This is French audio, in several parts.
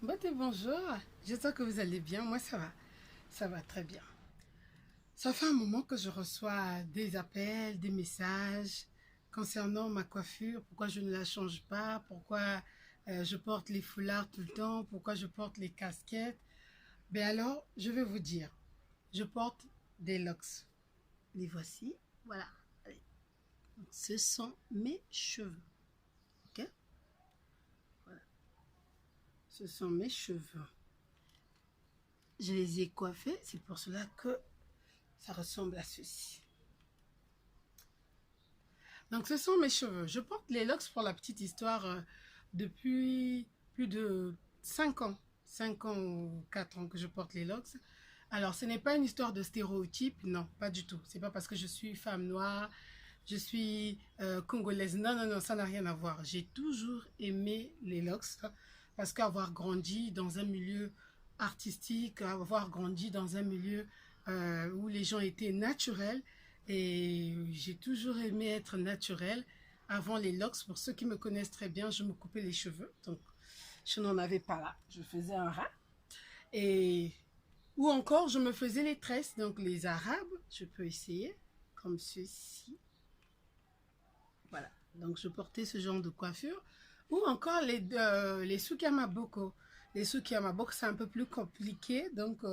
Bonjour, j'espère que vous allez bien. Moi, ça va très bien. Ça fait un moment que je reçois des appels, des messages concernant ma coiffure, pourquoi je ne la change pas, pourquoi je porte les foulards tout le temps, pourquoi je porte les casquettes. Ben alors, je vais vous dire, je porte des locks. Les voici, voilà. Allez. Donc, ce sont mes cheveux, ok? Voilà, ce sont mes cheveux. Je les ai coiffés, c'est pour cela que ça ressemble à ceci. Donc ce sont mes cheveux. Je porte les locks pour la petite histoire depuis plus de 5 ans. 5 ans ou 4 ans que je porte les locks. Alors ce n'est pas une histoire de stéréotype, non, pas du tout. C'est pas parce que je suis femme noire, je suis congolaise. Non, non, non, ça n'a rien à voir. J'ai toujours aimé les locks parce qu'avoir grandi dans un milieu artistique, avoir grandi dans un milieu où les gens étaient naturels, et j'ai toujours aimé être naturelle. Avant les locks, pour ceux qui me connaissent très bien, je me coupais les cheveux, donc je n'en avais pas là. Je faisais un ras. Et ou encore, je me faisais les tresses, donc les arabes, je peux essayer, comme ceci. Voilà, donc je portais ce genre de coiffure. Ou encore les Sukamaboko. Les Sukamaboko, c'est un peu plus compliqué, donc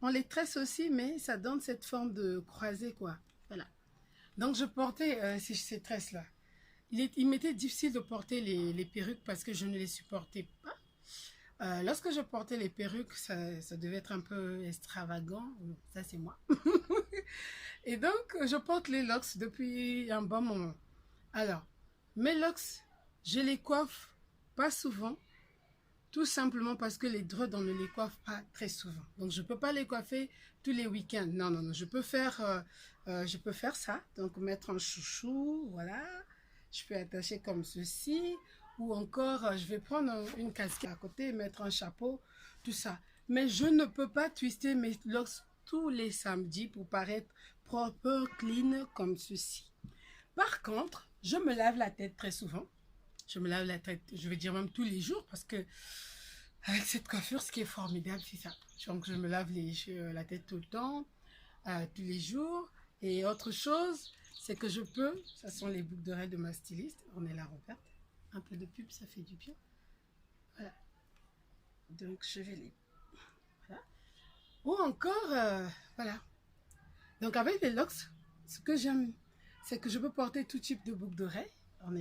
on les tresse aussi, mais ça donne cette forme de croisée, quoi. Voilà. Donc je portais ces tresses-là. Il m'était difficile de porter les perruques parce que je ne les supportais pas. Lorsque je portais les perruques, ça devait être un peu extravagant. Ça, c'est moi. Et donc, je porte les locks depuis un bon moment. Alors, mes locks, je les coiffe pas souvent, tout simplement parce que les dreads, on ne les coiffe pas très souvent. Donc, je ne peux pas les coiffer tous les week-ends. Non, non, non. Je peux faire ça. Donc, mettre un chouchou, voilà. Je peux attacher comme ceci. Ou encore, je vais prendre une casquette à côté, mettre un chapeau, tout ça. Mais je ne peux pas twister mes locks tous les samedis pour paraître propre, clean, comme ceci. Par contre, je me lave la tête très souvent. Je me lave la tête, je vais dire même tous les jours, parce que avec cette coiffure, ce qui est formidable, c'est ça. Donc, je me lave la tête tout le temps, tous les jours. Et autre chose, c'est que je peux, ça sont les boucles d'oreilles de ma styliste, on est là, Robert. Un peu de pub, ça fait du bien. Voilà. Donc, je vais les... Voilà. Ou encore, voilà. Donc, avec les locks, ce que j'aime, c'est que je peux porter tout type de boucles d'oreilles.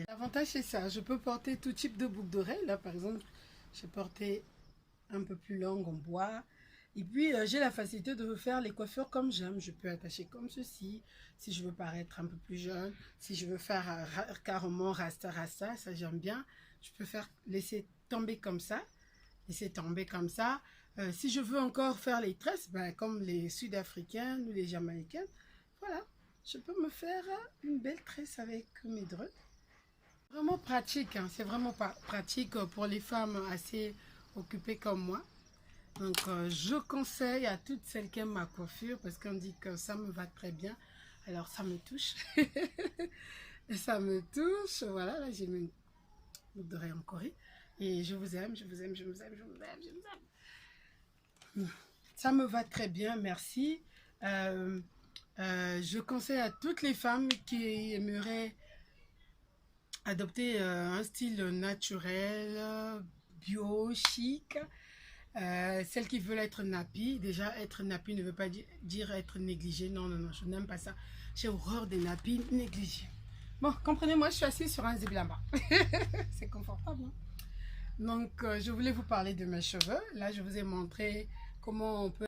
L'avantage, c'est ça. Je peux porter tout type de boucles d'oreilles. Là, par exemple, j'ai porté un peu plus longue en bois. Et puis, j'ai la facilité de faire les coiffures comme j'aime. Je peux attacher comme ceci, si je veux paraître un peu plus jeune. Si je veux faire carrément rasta, ça j'aime bien. Je peux laisser tomber comme ça. Laisser tomber comme ça. Si je veux encore faire les tresses, ben, comme les Sud-Africaines ou les Jamaïcaines, voilà. Je peux me faire une belle tresse avec mes dreads. Vraiment pratique, hein. C'est vraiment pratique pour les femmes assez occupées comme moi. Donc, je conseille à toutes celles qui aiment ma coiffure parce qu'on dit que ça me va très bien. Alors, ça me touche. Et ça me touche. Voilà, là, j'ai mis une boucle d'oreille en Corée. Et je vous aime, je vous aime, je vous aime, je vous aime, je vous aime. Ça me va très bien, merci. Je conseille à toutes les femmes qui aimeraient adopter un style naturel, bio, chic. Celles qui veulent être nappy, déjà être nappy ne veut pas dire être négligé. Non, non, non, je n'aime pas ça. J'ai horreur des nappy négligés. Bon, comprenez-moi, je suis assise sur un ziblama. C'est confortable. Hein? Donc, je voulais vous parler de mes cheveux. Là, je vous ai montré comment on peut